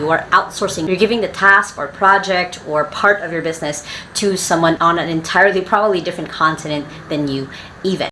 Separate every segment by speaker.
Speaker 1: You are outsourcing. You're giving the task or project or part of your business to someone on an entirely, probably different continent than you even.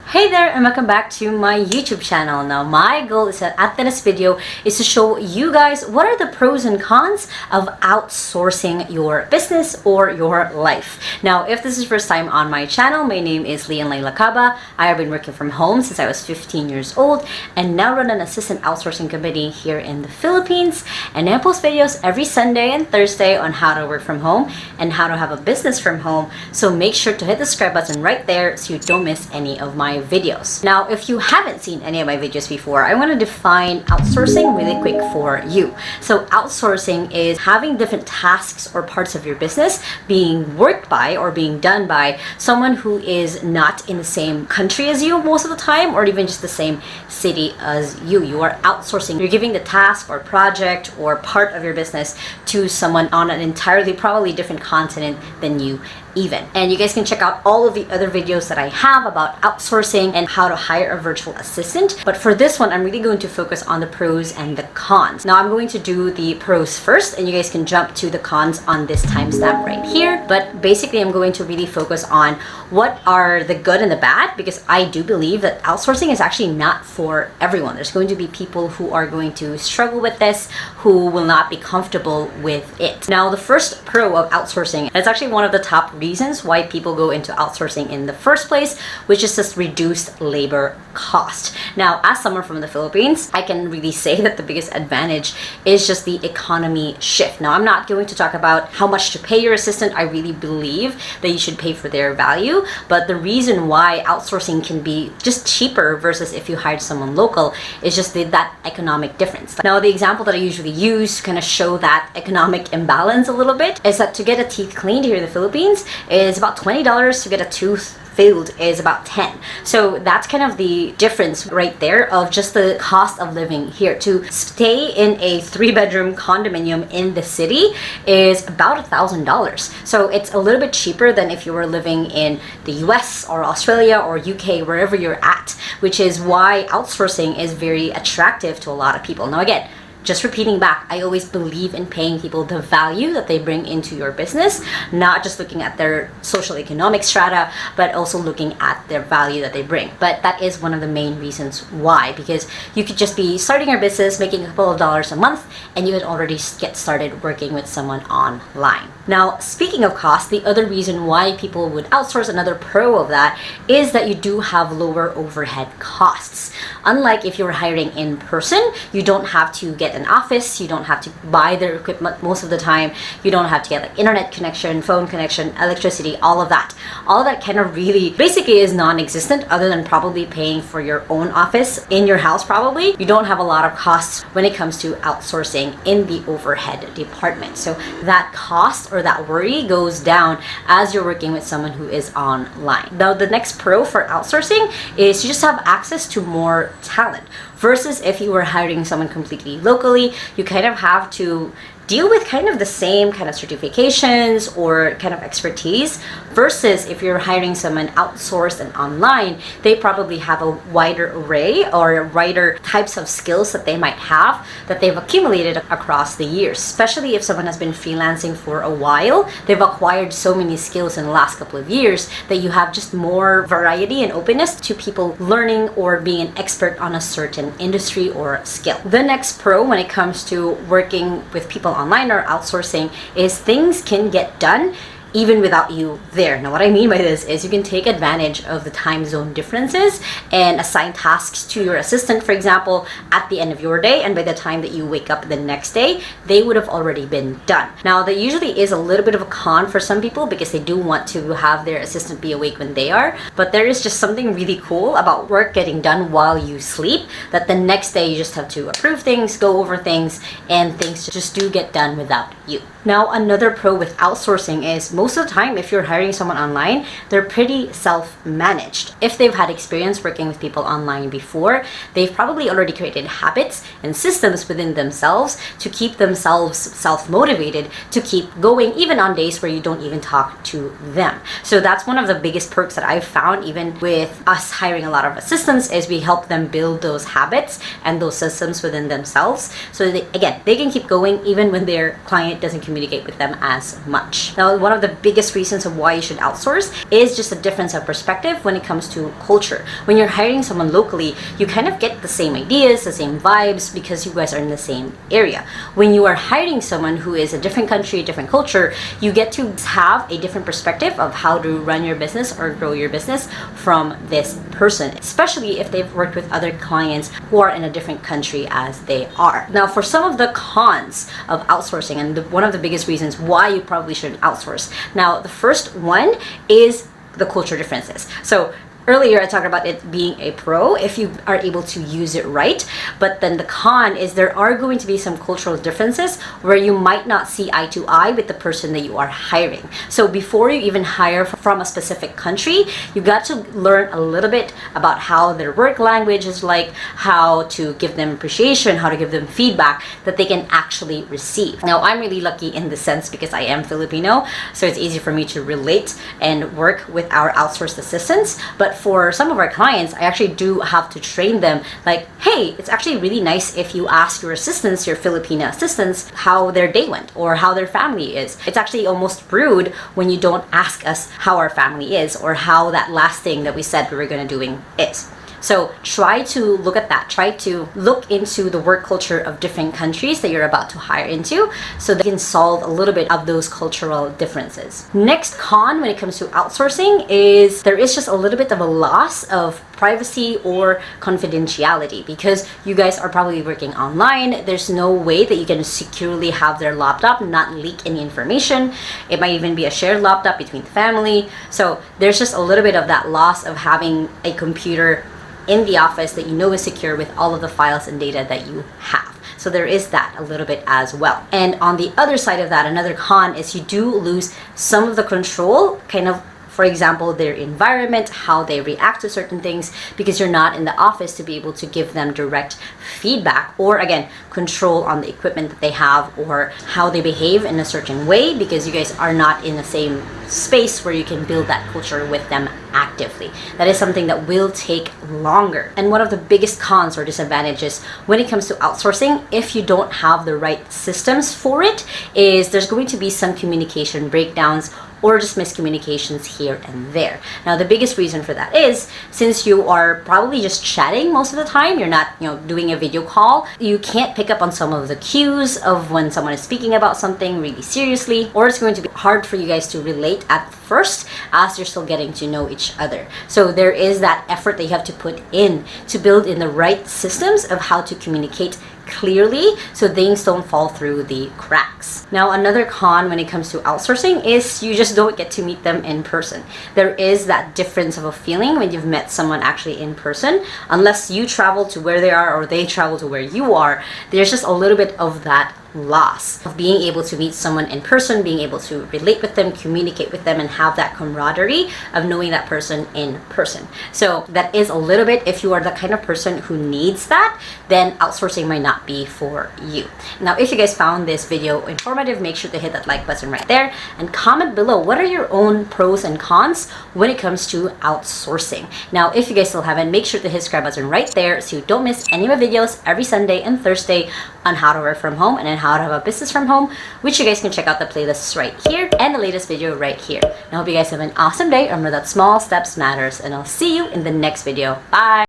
Speaker 1: Hey there, and welcome back to my YouTube channel. Now, my goal is that at this video is to show you guys what are the pros and cons of outsourcing your business or your life. Now, if this is your first time on my channel, my name is Lacaba. I have been working from home since I was 15 years old and now run an assistant outsourcing company here in the Philippines. And I post videos every Sunday and Thursday on how to work from home and how to have a business from home. So make sure to hit the subscribe button right there so you don't miss any of my videos. Now, if you haven't seen any of my videos before, I want to define outsourcing really quick for you. So outsourcing is having different tasks or parts of your business being worked by or being done by someone who is not in the same country as you most of the time, or even just the same city as you. You are outsourcing. You're giving the task or project or part of your business to someone on an entirely, probably different continent than you even. And you guys can check out all of the other videos that I have about outsourcing and how to hire a virtual assistant. But for this one, I'm really going to focus on the pros and the cons. Now, I'm going to do the pros first, and you guys can jump to the cons on this timestamp right here. But basically, I'm going to really focus on what are the good and the bad, because I do believe that outsourcing is actually not for everyone. There's going to be people who are going to struggle with this, who will not be comfortable with it. Now, the first pro of outsourcing, and it's actually one of the top reasons why people go into outsourcing in the first place, which is just reduced labor cost. Now, as someone from the Philippines, I can really say that the biggest advantage is just the economy shift. Now, I'm not going to talk about how much to pay your assistant. I really believe that you should pay for their value, but the reason why outsourcing can be just cheaper versus if you hired someone local is just that economic difference. Now, the example that I usually use to kind of show that economic imbalance a little bit is that to get a teeth cleaned here in the Philippines is about $20. To get a tooth filled is about 10. So that's kind of the difference right there of just the cost of living here. To stay in a 3-bedroom condominium in the city is about $1,000. So it's a little bit cheaper than if you were living in the US or Australia or UK, wherever you're at, which is why outsourcing is very attractive to a lot of people. Now, again, just repeating back, I always believe in paying people the value that they bring into your business, not just looking at their social economic strata, but also looking at their value that they bring. But that is one of the main reasons why, because you could just be starting your business, making a couple of dollars a month, and you could already get started working with someone online. Now, speaking of cost, the other reason why people would outsource, another pro of that, is that you do have lower overhead costs. Unlike if you're hiring in person, you don't have to get an office, you don't have to buy their equipment most of the time, you don't have to get like internet connection, phone connection, electricity, all of that. All of that kind of really basically is non-existent, other than probably paying for your own office in your house. Probably you don't have a lot of costs when it comes to outsourcing in the overhead department. So that cost or that worry goes down as you're working with someone who is online. Now, the next pro for outsourcing is you just have access to more talent, versus if you were hiring someone completely locally, you kind of have to deal with kind of the same kind of certifications or kind of expertise, versus if you're hiring someone outsourced and online, they probably have a wider array or wider types of skills that they might have that they've accumulated across the years. Especially if someone has been freelancing for a while, they've acquired so many skills in the last couple of years that you have just more variety and openness to people learning or being an expert on a certain industry or skill. The next pro when it comes to working with people online or outsourcing is things can get done even without you there. Now, what I mean by this is you can take advantage of the time zone differences and assign tasks to your assistant, for example, at the end of your day, and by the time that you wake up the next day, they would have already been done. Now, that usually is a little bit of a con for some people because they do want to have their assistant be awake when they are, but there is just something really cool about work getting done while you sleep, that the next day you just have to approve things, go over things, and things just do get done without you. Now, another pro with outsourcing is most most of the time, if you're hiring someone online, they're pretty self-managed. If they've had experience working with people online before, they've probably already created habits and systems within themselves to keep themselves self-motivated to keep going even on days where you don't even talk to them. So that's one of the biggest perks that I've found even with us hiring a lot of assistants, is we help them build those habits and those systems within themselves so that they can keep going even when their client doesn't communicate with them as much. Now, one of the biggest reasons of why you should outsource is just a difference of perspective when it comes to culture. When you're hiring someone locally, you kind of get the same ideas, the same vibes, because you guys are in the same area. When you are hiring someone who is a different country, a different culture, you get to have a different perspective of how to run your business or grow your business from this person, especially if they've worked with other clients who are in a different country as they are. Now, for some of the cons of outsourcing, and one of the biggest reasons why you probably shouldn't outsource. Now, the first one is the culture differences. So earlier, I talked about it being a pro if you are able to use it right. But then the con is there are going to be some cultural differences where you might not see eye to eye with the person that you are hiring. So before you even hire from a specific country, you got to learn a little bit about how their work language is like, how to give them appreciation, how to give them feedback that they can actually receive. Now, I'm really lucky in the sense because I am Filipino, so it's easy for me to relate and work with our outsourced assistants. But for some of our clients, I actually do have to train them like, hey, it's actually really nice if you ask your assistants, your Filipino assistants, how their day went or how their family is. It's actually almost rude when you don't ask us how our family is or how that last thing that we said we were going to doing is. So try to look at that. Try to look into the work culture of different countries that you're about to hire into so that you can solve a little bit of those cultural differences. Next con when it comes to outsourcing is there is just a little bit of a loss of privacy or confidentiality because you guys are probably working online. There's no way that you can securely have their laptop not leak any information. It might even be a shared laptop between the family. So there's just a little bit of that loss of having a computer in the office that you know is secure with all of the files and data that you have. So there is that a little bit as well. And on the other side of that, another con is you do lose some of the control, kind of, for example, their environment, how they react to certain things, because you're not in the office to be able to give them direct feedback or, again, control on the equipment that they have or how they behave in a certain way, because you guys are not in the same space where you can build that culture with them actively. That is something that will take longer. And one of the biggest cons or disadvantages when it comes to outsourcing, if you don't have the right systems for it, is there's going to be some communication breakdowns or just miscommunications here and there. Now, the biggest reason for that is since you are probably just chatting most of the time, you're not, doing a video call, you can't pick up on some of the cues of when someone is speaking about something really seriously, or it's going to be hard for you guys to relate at first as you're still getting to know each other. So there is that effort that you have to put in to build in the right systems of how to communicate clearly so things don't fall through the cracks. Now, another con when it comes to outsourcing is you just don't get to meet them in person. There is that difference of a feeling when you've met someone actually in person. Unless you travel to where they are or they travel to where you are, there's just a little bit of that loss of being able to meet someone in person, being able to relate with them, communicate with them, and have that camaraderie of knowing that person in person. So that is a little bit, if you are the kind of person who needs that, then outsourcing might not be for you. Now, if you guys found this video informative, make sure to hit that like button right there and comment below what are your own pros and cons when it comes to outsourcing. Now, if you guys still haven't, make sure to hit the subscribe button right there so you don't miss any of my videos every Sunday and Thursday on how to work from home and then how to have a business from home, which you guys can check out the playlists right here and the latest video right here. And I hope you guys have an awesome day. Remember that small steps matters, and I'll see you in the next video. Bye!